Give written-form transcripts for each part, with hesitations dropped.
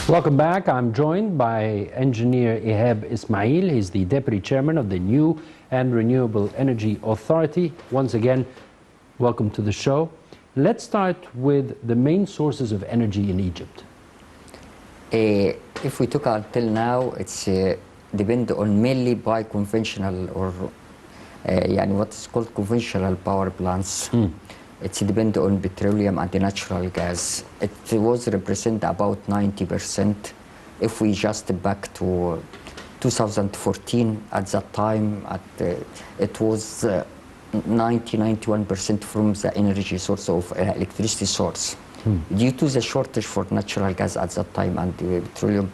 Welcome back. I'm joined by engineer Ihab Ismail. He's the deputy chairman of the New and Renewable Energy Authority. Once again, welcome to the show. Let's start with the main sources of energy in Egypt. If we took until now, it's depend on mainly by conventional or what is called conventional power plants. It's depend on petroleum and natural gas. It was represent about 90%. If we just back to 2014, at that time, it was 91% from the energy source of electricity source. Due to the shortage for natural gas at that time and petroleum,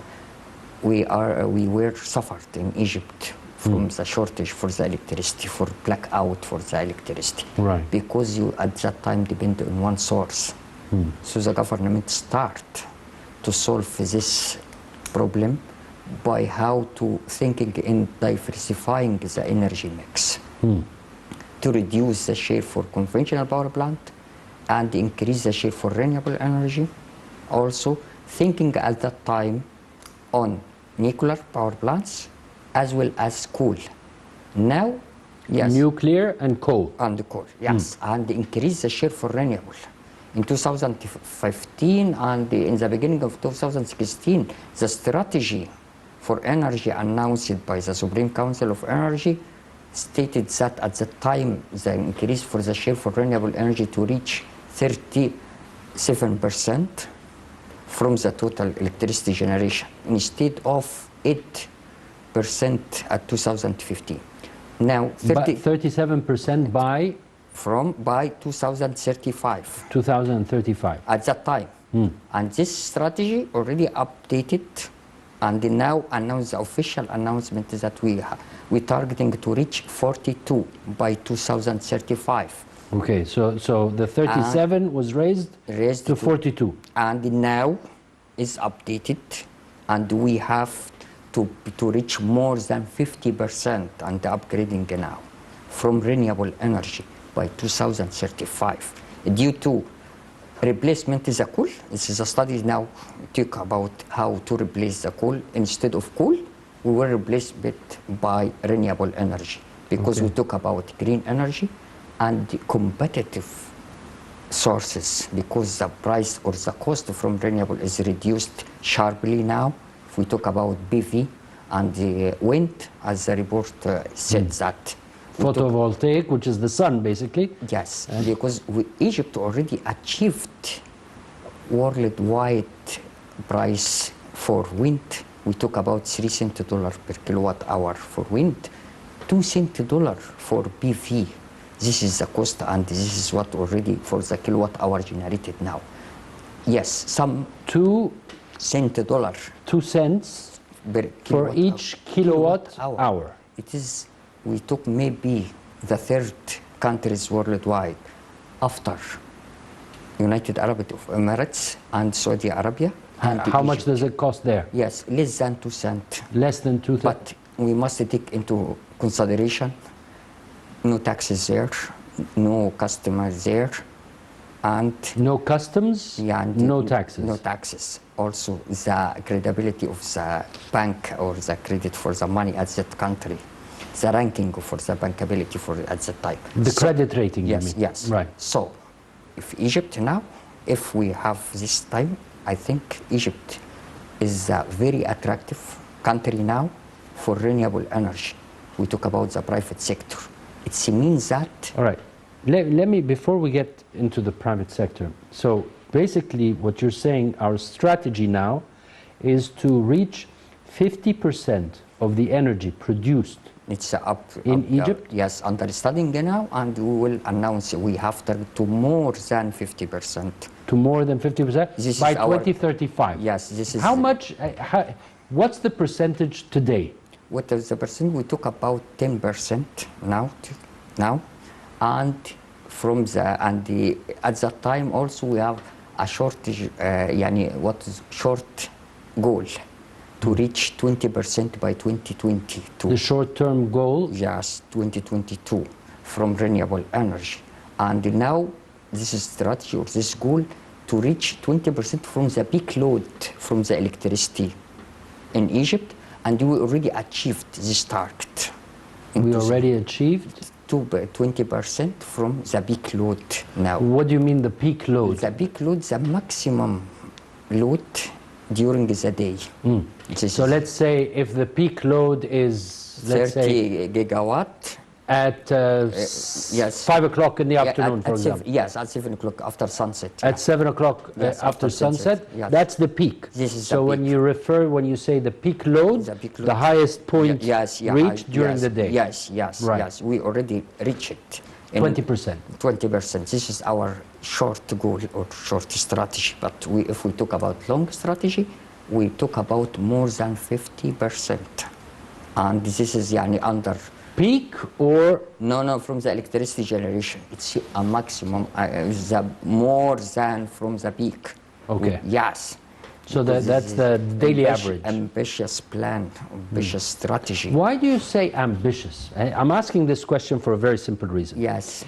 we were suffered in Egypt from the shortage for the electricity, for blackout for the electricity. Right. Because you at that time depend on one source. So the government start to solve this problem by how to thinking in diversifying the energy mix to reduce the share for conventional power plant and increase the share for renewable energy. Also thinking at that time on nuclear power plants as well as coal. Now, yes. Nuclear and coal. And coal, yes. And increase the share for renewable. In 2015 and in the beginning of 2016, the strategy for energy announced by the Supreme Council of Energy stated that at the time the increase for the share for renewable energy to reach 37% from the total electricity generation instead of 8% at 2015. Now 37% by 2035. 2035. At that time. And this strategy already updated and now announced the official announcement that we targeting to reach 42 by 2035. Okay, so the 37 was raised to 42. And now is updated and we have to reach more than 50% and upgrading now from renewable energy by 2035 due to replacement is a coal. This is a study now talk about how to replace the coal. Instead of coal, we will replace it by renewable energy because we talk about green energy and competitive sources because the price or the cost from renewable is reduced sharply now. If we talk about PV and the wind, as the report said that. Photovoltaic, which is the sun, basically. Yes, because Egypt already achieved worldwide price for wind. We talk about $3 per kilowatt hour for wind, $2 for PV. This is the cost and this is what already for the kilowatt hour generated now. Yes, some $2 cents for each kilowatt hour. It is, we took maybe the third countries worldwide after United Arab Emirates and Saudi Arabia. And how much does it cost there? Yes, less than 2 cents. Less than 2 cents. But we must take into consideration no taxes there, no customers there, and no customs, and no taxes. No taxes. Also, the credibility of the bank or the credit for the money at that country, the ranking for the bankability for at that time. The credit rating, yes, you mean? Yes. Right. So, if Egypt now, if we have this time, I think Egypt is a very attractive country now for renewable energy. We talk about the private sector. It means that. All right. Let me, before we get into the private sector, so basically what you're saying, our strategy now is to reach 50% of the energy produced in Egypt? Yes, under studying now, and we will announce we have to more than 50%. To more than 50% by 2035? Yes, this is. How much, what's the percentage today? What is the percent? We talk about 10% now, and from at that time also we have a shortage, short goal to reach 20% by 2022. The short-term goal? Yes, 2022 from renewable energy. And now this is strategy or this goal to reach 20% from the peak load from the electricity in Egypt, and we already achieved this target. We already achieved? 20% from the peak load now. What do you mean the peak load? The peak load, the maximum load during the day. So let's say if the peak load is, let's 30 gigawatt. At Yes. 5 o'clock in the afternoon, for example. Yes, at 7 o'clock after sunset. At 7 o'clock Yes, after after sunset, sunset, yes. that's the peak. This is so the when peak. you refer, when you say the peak load, The peak the load. highest point reached during yes, the day. Yes, yes, Right. yes. We already reached it. in 20%. 20%. This is our short goal or short strategy. But if we talk about long strategy, we talk about more than 50%. And this is under Peak or no, from the electricity generation. It's a maximum, more than from the peak. Okay. Yes. so Because that's this the is daily average. Ambitious plan, ambitious strategy. Why do you say ambitious? I'm asking this question for a very simple reason. Yes.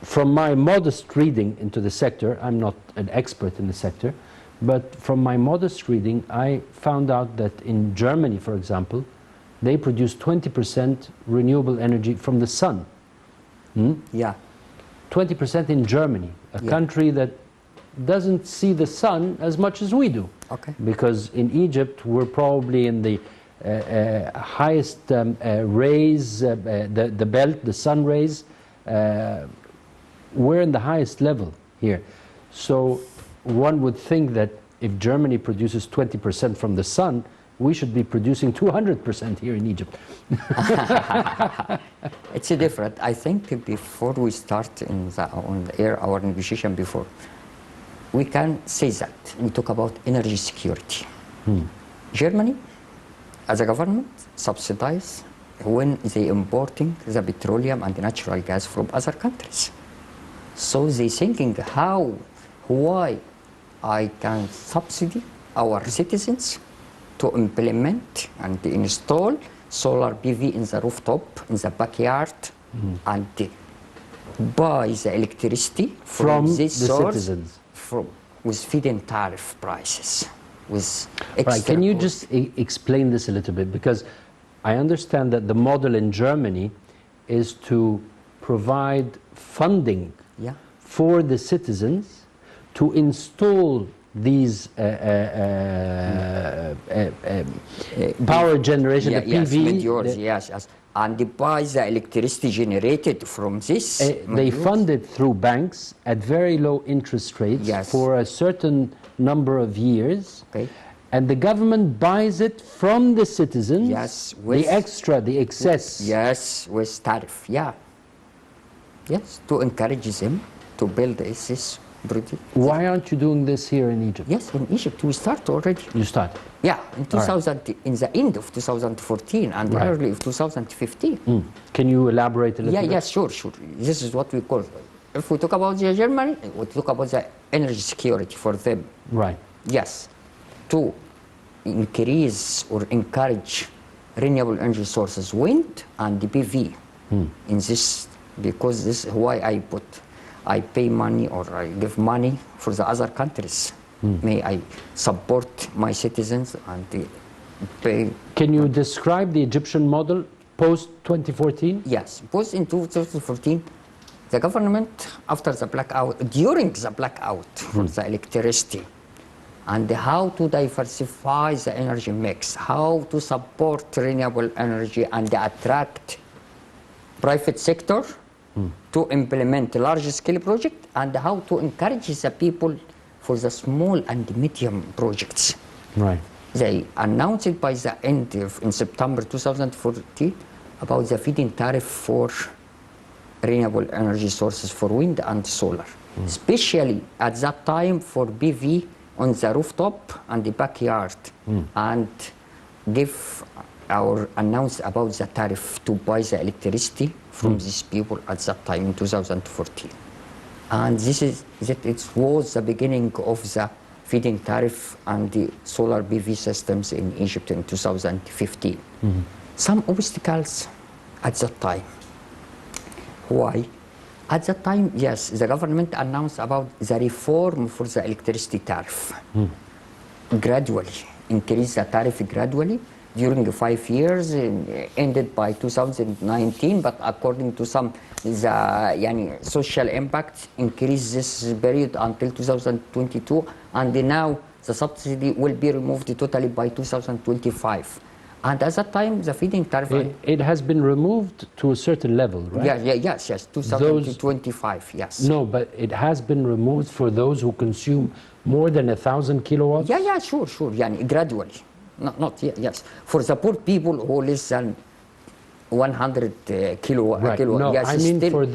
From my modest reading into the sector, I'm not an expert in the sector, but from my modest reading, I found out that in Germany, for example, they produce 20% renewable energy from the sun. Yeah. 20% in Germany, a Yeah. country that doesn't see the sun as much as we do. Okay. Because in Egypt, we're probably in the highest rays, the belt, the sun rays, we're in the highest level here. So one would think that if Germany produces 20% from the sun, we should be producing 200% here in Egypt. It's different. I think before we start on the air our negotiation before, we can say that we talk about energy security. Germany, as a government, subsidize when they importing the petroleum and the natural gas from other countries. So they thinking why I can subsidy our citizens to implement and install solar PV in the rooftop, in the backyard, and buy the electricity from this the source citizens. with feed-in tariff prices. With Right, extra can you cost. just explain this a little bit? Because I understand that the model in Germany is to provide funding Yeah. for the citizens to install these power generation, the Yes, PV. modules, yes. And they buy the electricity generated from this. They modules. fund it through banks at very low interest rates Yes. for a certain number of years. Okay. And the government buys it from the citizens. Yes, the extra, the excess. Yes, with tariff, yeah. Yes, to encourage them to build this project. Why aren't you doing this here in Egypt? Yes, in Egypt we start already. You start. Yeah, in 2000, in the end of 2014 and Right. early of 2015. Can you elaborate a little Yeah, bit? yes, sure. This is what we call. If we talk about the Germany, we talk about the energy security for them. Right. Yes, to increase or encourage renewable energy sources, wind and the PV in this, because this is why I pay money or I give money for the other countries. May I support my citizens and pay. Can you describe the Egyptian model post 2014? Yes, both in 2014, the government, after the blackout, during the blackout for the electricity, and how to diversify the energy mix, how to support renewable energy and attract private sector to implement large-scale project, and how to encourage the people for the small and medium projects. Right. They announced it by the end of in September 2014 about the feed-in tariff for renewable energy sources for wind and solar, especially at that time for PV on the rooftop and the backyard, and give our announce about the tariff to buy the electricity from these people at that time in 2014. And it was the beginning of the feed-in tariff and the solar PV systems in Egypt in 2015. Some obstacles at that time. Why? At that time, yes, the government announced about the reform for the electricity tariff. Gradually, increase the tariff gradually during 5 years, ended by 2019, but according to some, the social impact increase this period until 2022, and now the subsidy will be removed totally by 2025. And at that time, the feed-in tariff... It has been removed to a certain level, right? Yes, 2025, yes. No, but it has been removed for those who consume more than 1,000 kilowatts? Yeah, sure, gradually. Not yet, yes. For the poor people who less than 100 kilowatt. Right. No, yes, I mean still, for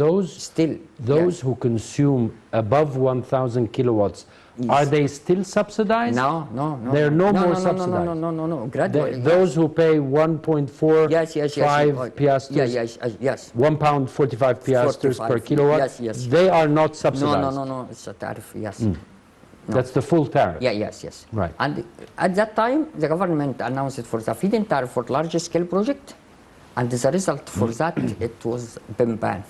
those who consume above 1,000 kilowatts, are they still subsidized? No. They're no more subsidized. No. Gradually. Those who pay 1.45 piastres, yes. 1 pound 45 piastres per kilowatt, yes. they are not subsidized. No. It's a tariff, yes. No. That's the full tariff. Yes. Right. And at that time, the government announced it for the feed-in tariff for large-scale project, and the result for that, it was Bimban.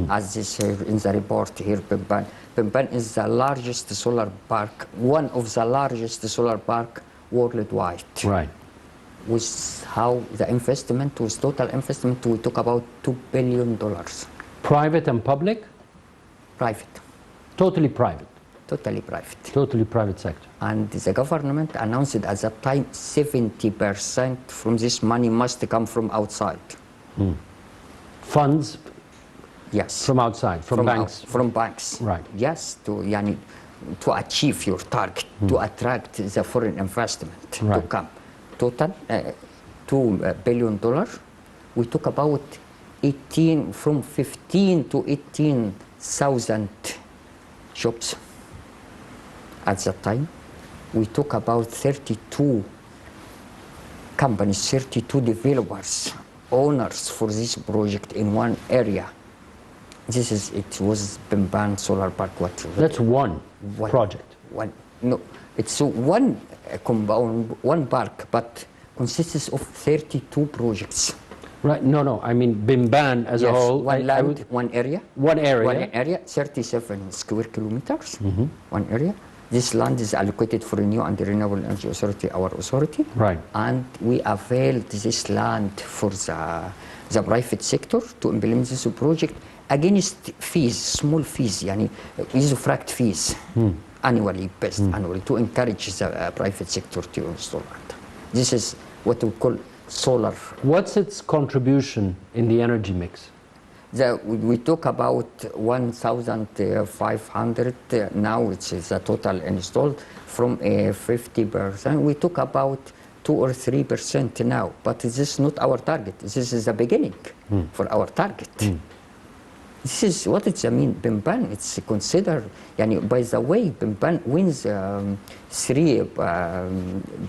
As this here in the report here, Bimban. Bimban is the largest solar park, one of the largest solar park worldwide. Right. With how the investment, with total investment, we talk about $2 billion. Private and public? Private. Totally private. Totally private. Totally private sector. And the government announced at that time 70% from this money must come from outside. Funds Yes. from outside, from banks? From banks. Right. Yes, to achieve your target, to attract the foreign investment to come. Total, $2 billion. We talk about 15 to 18,000 jobs. At that time, we talk about 32 companies, 32 developers, owners for this project in one area. It was Bimban Solar Park. That's one project. It's one compound, one park, but consists of 32 projects. Right. No. I mean Bimban as a whole. One land, one area. One area. One area, 37 square kilometers. One area. This land is allocated for a new and renewable energy authority, our authority. Right. And we availed this land for the private sector to implement this project against fees, small fees, usufruct fees, annually based, annually, to encourage the private sector to install it. This is what we call solar. What's its contribution in the energy mix? We talk about 1,500 now, it's the total installed from 50%. We talk about 2 or 3% now, but this is not our target. This is the beginning for our target. This is what it's, Bimban, it's considered, by the way, Bimban wins 3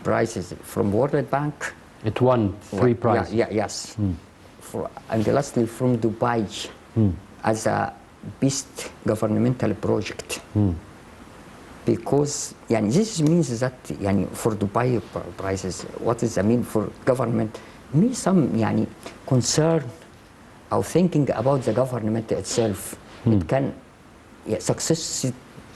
prizes from World Bank. It won 3 prizes. Yes. And lastly from Dubai as a best governmental project. Because this means that for Dubai prizes, what does that mean for government? Me some concern or thinking about the government itself. It can success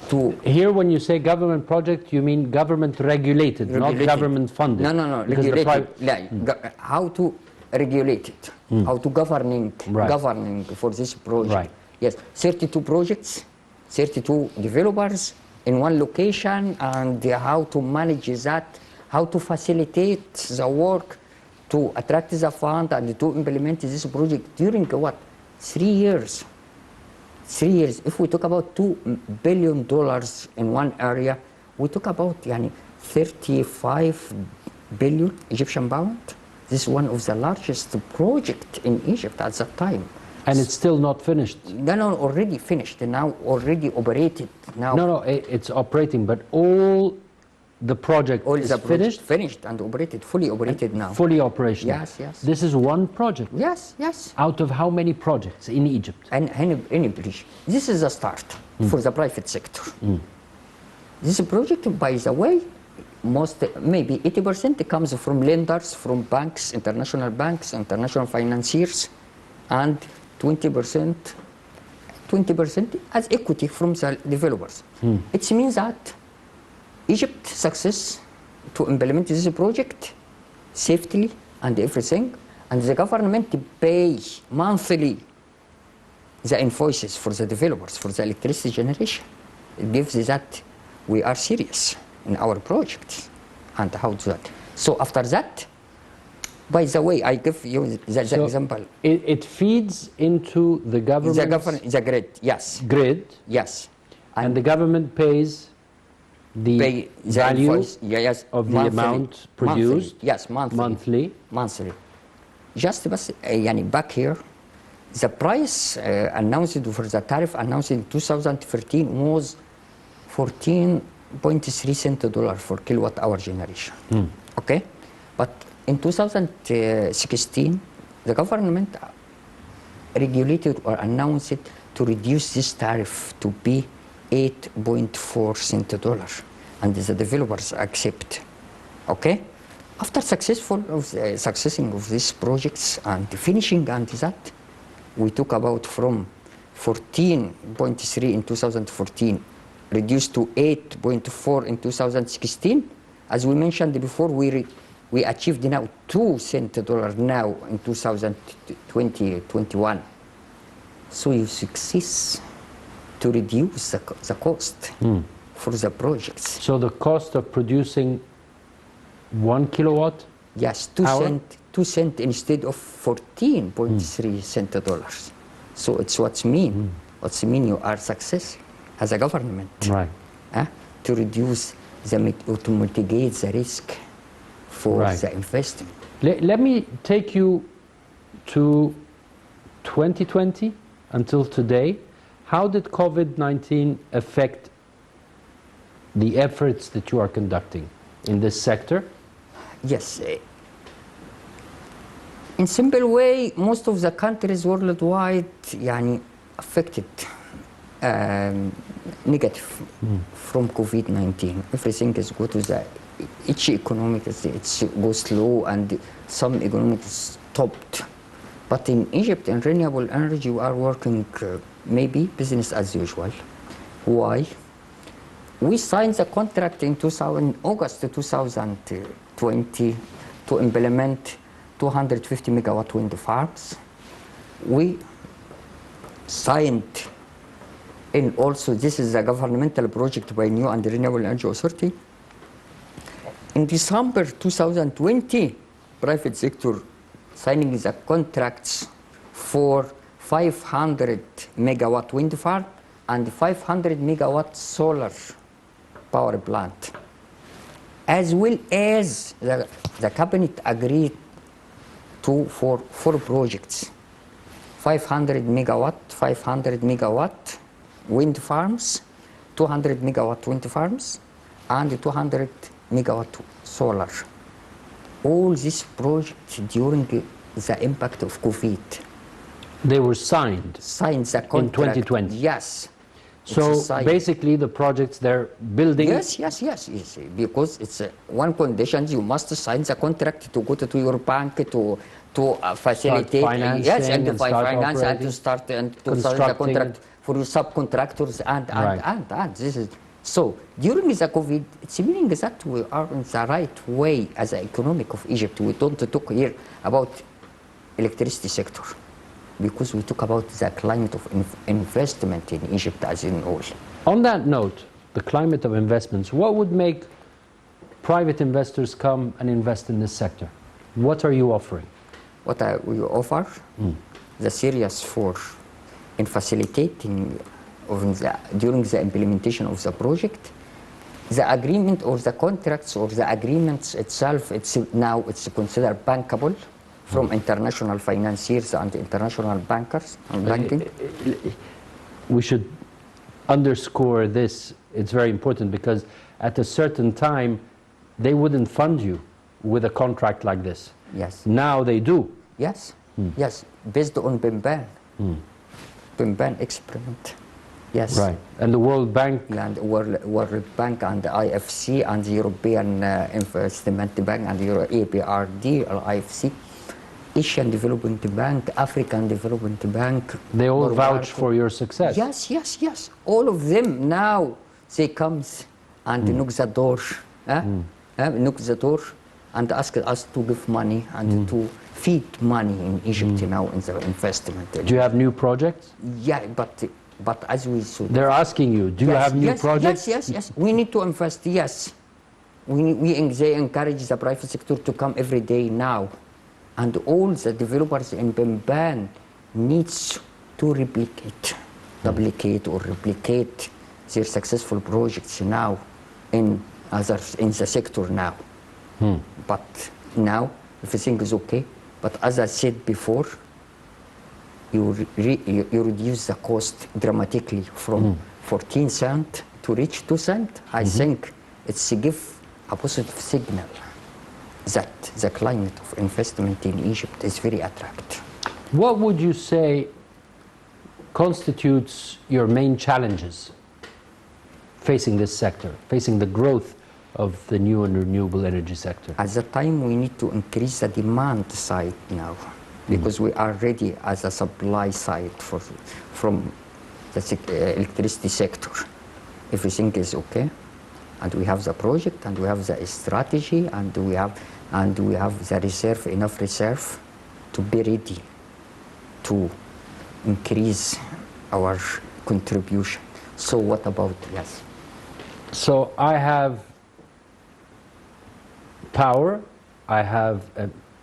to... Here when you say government project, you mean government regulated, not government funded. No, regulated. How to regulate it, how to governing for this project. Right. Yes, 32 projects, 32 developers in one location, and how to manage that, how to facilitate the work, to attract the fund and to implement this project during 3 years. 3 years. If we talk about $2 billion in one area, we talk about 35 billion Egyptian pound. This is one of the largest projects in Egypt at that time. And it's still not finished? No, already finished, now already operated. Now. No, it's operating, but all the project is finished? Finished and operated, fully operated now. Fully operational? Yes. This is one project? Yes. Out of how many projects in Egypt? And any bridge. This is a start for the private sector. This project, by the way, maybe 80% comes from lenders, from banks, international financiers, and 20% 20% as equity from the developers. It means that Egypt success to implement this project safely and everything, and the government pay monthly the invoices for the developers for the electricity generation. It gives that we are serious in our project and how to that. So after that, by the way, I give you the example. It feeds into the government. The grid, yes. Grid. Yes. And the government pays the value invoice, yes, of the monthly, amount produced. Monthly, yes, monthly. Monthly. Just back here, the price announced for the tariff announced in 2013 was 14.3 cents dollar for kilowatt hour generation. Okay? But in 2016, the government regulated or announced it to reduce this tariff to be 8.4 cents dollar, and the developers accept. Okay? After successing of these projects and finishing and that, we talk about from 14.3 in 2014 reduced to 8.4 in 2016. As we mentioned before, we achieved now 2 cents dollar now in 2021. So you success to reduce the cost for the projects. So the cost of producing 1 kilowatt? Yes, 2 cents instead of 14.3 cents dollars. So it's what's mean you are success as a government. Right. To reduce to mitigate the risk for the investment. Let me take you to 2020 until today. How did COVID-19 affect the efforts that you are conducting in this sector? Yes. In simple way, most of the countries worldwide affected negative from COVID-19. Everything is good to each economic it's goes slow and some economics stopped. But in Egypt, in renewable energy, we are working maybe business as usual. Why? We signed the contract in August 2020 to implement 250 megawatt wind farms. We signed, and also this is a governmental project by New and Renewable Energy Authority. In December 2020, private sector signing the contracts for 500 megawatt wind farm and 500 megawatt solar power plant. As well as the cabinet agreed for 4 projects, 500 megawatt wind farms, 200 megawatt wind farms, and 200 megawatt solar. All these projects during the impact of COVID. They were signed. Signed the contract. In 2020. Yes. So basically the projects they're building. Yes. Because it's one condition, you must sign the contract to go to your bank to facilitate. Yes, and to finance and operating, to start and to sign the contract for your subcontractors and this is. So during the COVID, it's meaning that we are in the right way as an economic of Egypt. We don't talk here about electricity sector, because we talk about the climate of investment in Egypt as in all. On that note, the climate of investments, what would make private investors come and invest in this sector? What are you offering? What we offer, the series in facilitating during the implementation of the project, the agreement or the contracts or the agreements itself, it's considered bankable from international financiers and international bankers and banking. We should underscore this. It's very important because at a certain time, they wouldn't fund you with a contract like this. Yes. Now they do. Yes. Yes. Based on BIMBAN. BIMBAN experiment. Yes. Right. And the World Bank. And World Bank and the IFC and the European Investment Bank and the EBRD or IFC. Asian Development Bank, African Development Bank. They all World vouch Bank. for your success. Yes, yes, yes. All of them now, they comes and knock the door, knock the door and ask us to give money and to feed money in Egypt now in the investment. Do you have new projects? Yeah, but as we should. They're asking you, do you Yes, have new yes, projects? Yes, yes, yes. We need to invest, yes. They encourage the private sector to come every day now. And all the developers in Bamban needs to duplicate or replicate their successful projects now in the sector now. But now everything is okay. But as I said before, you reduce the cost dramatically from 14 cents to reach 2 cents. I think it's a give a positive signal that the climate of investment in Egypt is very attractive. What would you say constitutes your main challenges facing this sector, facing the growth of the new and renewable energy sector? At the time, we need to increase the demand side now, because we are ready as a supply side from the electricity sector. Everything is okay, and we have the project, and we have the strategy, and we have the reserve, enough reserve to be ready to increase our contribution. So what about, yes? So I have power, I have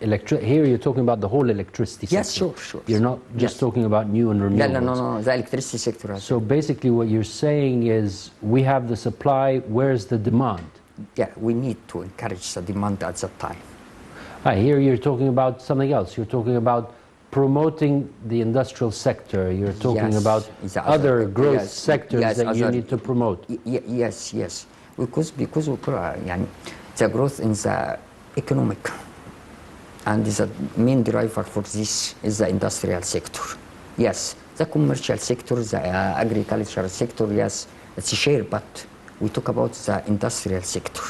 electricity. Here you're talking about the whole electricity sector. Yes, sure. You're not just talking about new and renewables. No, the electricity sector. So basically what you're saying is we have the supply, where's the demand? Yeah, we need to encourage the demand at that time. Here you're talking about something else. You're talking about promoting the industrial sector. You're talking about other growth sectors that you need to promote. Yes. Because the growth in the economic and the main driver for this is the industrial sector. Yes, the commercial sector, the agricultural sector, yes, it's a share, but we talk about the industrial sector.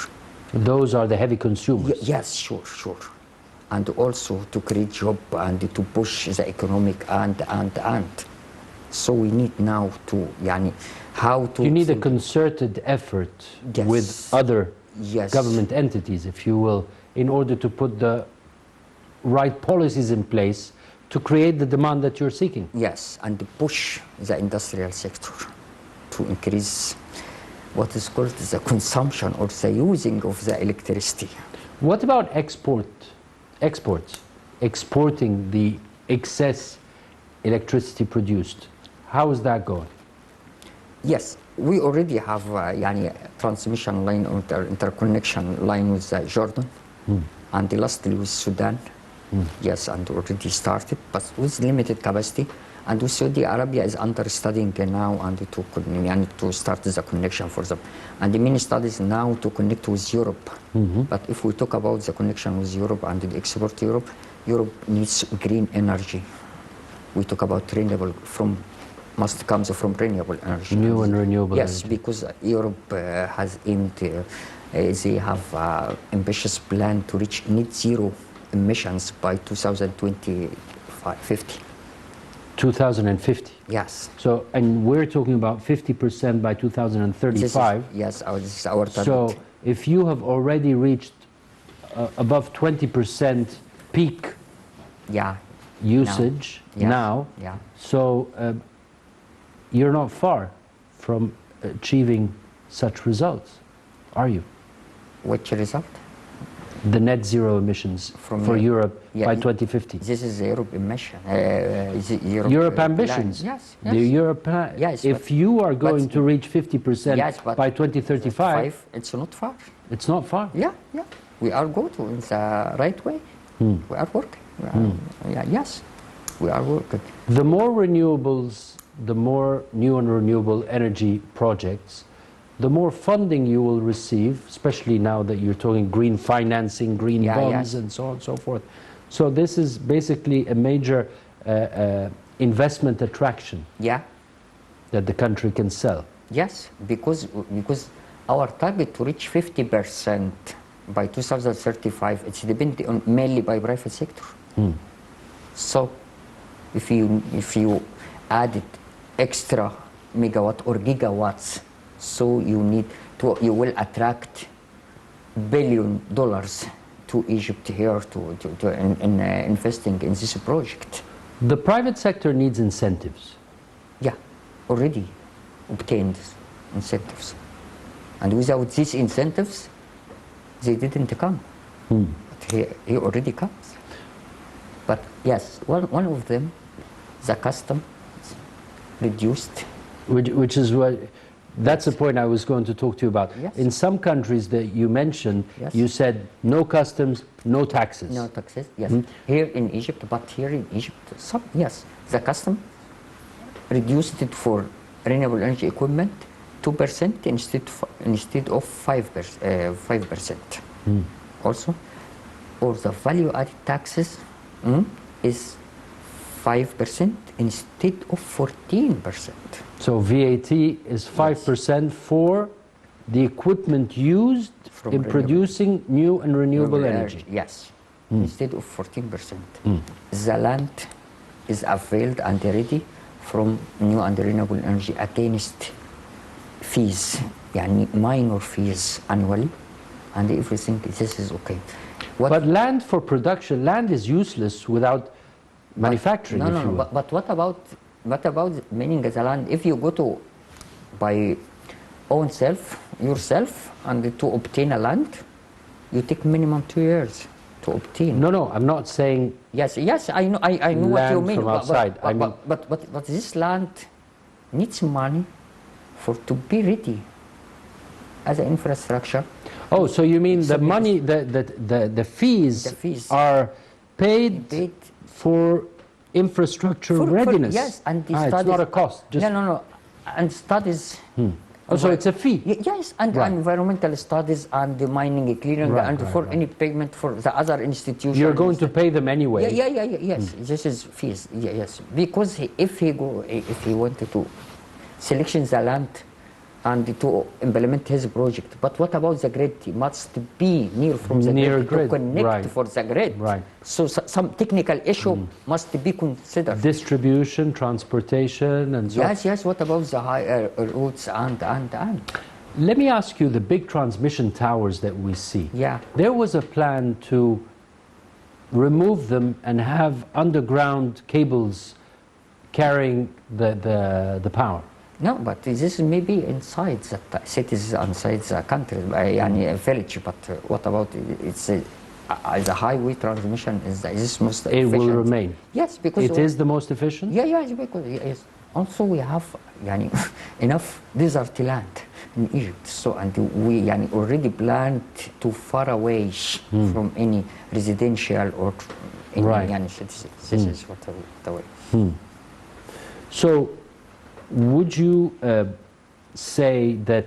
Those are the heavy consumers. Yes, sure. And also to create job and to push the economic and. So we need now to, how to... You need a concerted effort with other government entities, if you will, in order to put the right policies in place to create the demand that you're seeking. Yes, and to push the industrial sector to increase what is called the consumption or the using of the electricity. What about exports? Exporting the excess electricity produced. How is that going? Yes, we already have a transmission line or interconnection line with Jordan and lastly with Sudan. Yes, and already started, but with limited capacity. And with Saudi Arabia is under studying now and to start the connection for them. And the main studies now to connect with Europe. But if we talk about the connection with Europe and the export to Europe, Europe needs green energy. We talk about renewable must come from renewable energy. New and renewable energy. Yes, because Europe has aimed, they have ambitious plan to reach net zero emissions by 2050. 2050? Yes. So, and we're talking about 50% by 2035. This is our target. So, if you have already reached above 20% peak usage now, so you're not far from achieving such results, are you? Which result? The net zero emissions for Europe by 2050. This is the Europe emission. Europe ambitions. Yes. The Europe. Yes. If you are going to reach 50% by 2035, it's not far. It's not far. Yeah. We are going in the right way. We are working. Yes, we are working. The more renewables, the more new and renewable energy projects, the more funding you will receive, especially now that you're talking green financing, green bonds, and so on and so forth. So this is basically a major investment attraction that the country can sell. Yes, because our target to reach 50% by 2035, it's dependent on mainly by private sector. So if you added extra megawatt or gigawatts, so you will attract $billion to Egypt here to investing in this project. The private sector needs incentives. Yeah, already obtained incentives. And without these incentives, they didn't come. But he already comes. But yes, one of them, the custom reduced. Which is what, that's the point I was going to talk to you about. Yes. In some countries that you mentioned, Yes. you said no customs, no taxes. No taxes, yes. Here in Egypt, but here in Egypt, yes, the custom reduced it for renewable energy equipment 2% instead of 5%. Also, or the value-added taxes is 5% instead of 14%. So VAT is 5% for the equipment used From in renewable- producing new and renewable energy. Yes, instead of 14%. The land is availed and ready from new and renewable energy against fees, يعني minor fees annually, and everything. This is okay. But land for production, land is useless without manufacturing. No, if no, you no. will. But what about meaning the land? If you go to by own self, yourself, and to obtain a land, you take minimum 2 years to obtain. No, I'm not saying Yes, I know what you land mean. from outside. I mean- But this land needs money to be ready as an infrastructure. Oh, so you mean the Some money, the fees, The fees. are paid Paid for infrastructure readiness? yes, and the it's studies. not a cost. Just, No. And studies. Oh, so it's a fee? Yes, and Right. environmental studies and the mining, clearing, Right, and right, for right. any payment for the other institutions. You're going to pay them anyway. Yes. This is fees. Yes, because if he wanted to selection the land and to implement his project, but what about the grid? He must be near from the Near grid, grid, to connect right. for the grid. Right. So some technical issue must be considered. Distribution, transportation, and so on. Yes. What about the higher routes and? Let me ask you, the big transmission towers that we see. Yeah. There was a plan to remove them and have underground cables carrying the power. No, but this is maybe inside the cities, inside the country, a village. But what about it's the highway transmission is this most It efficient? will remain. Yes, because It is the most efficient? Yes, because yes. Also we have enough desert land in Egypt, so and we already planned to far away from any residential or any Right. cities. This is what the way. So, would you say that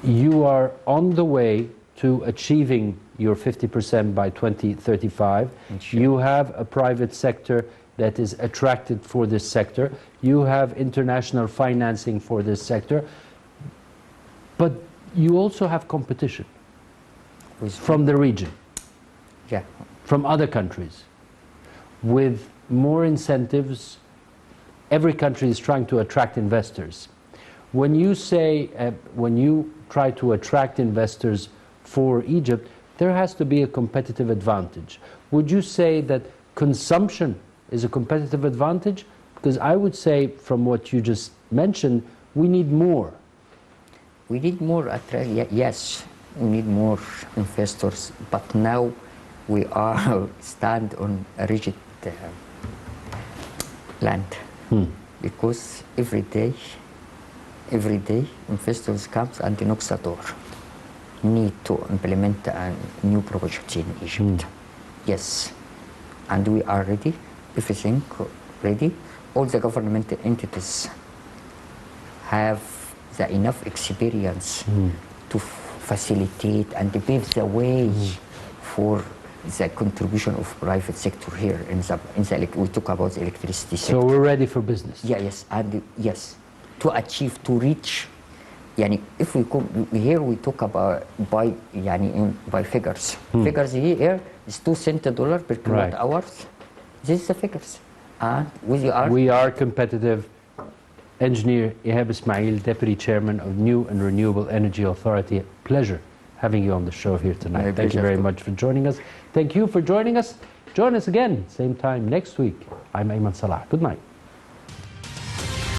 you are on the way to achieving your 50% by 2035? Sure. You have a private sector that is attracted for this sector. You have international financing for this sector. But you also have competition from the region, Yeah. from other countries, with more incentives. Every country is trying to attract investors. When you say, when you try to attract investors for Egypt, there has to be a competitive advantage. Would you say that consumption is a competitive advantage? Because I would say, from what you just mentioned, we need more. We need more yes, we need more investors, but now we are stand on a rigid land because every day investors comes and knocks the door, need to implement a new project in Egypt. Yes, and we are ready, everything ready. All the government entities have the enough experience to facilitate and pave the way for the contribution of private sector here in the we talk about the electricity sector. So we're ready for business. Yes, and yes, to reach يعني if we go here we talk about by يعني by figures. Figures here is 2 cents dollar per kilowatt Right. hours. This is the figures. And We are competitive. Engineer Ihab Ismail, Deputy Chairman of New and Renewable Energy Authority. Pleasure having you on the show here tonight. My Thank you pleasure very too. much for joining us. Thank you for joining us. Join us again, same time next week. I'm Ayman Salah. Good night.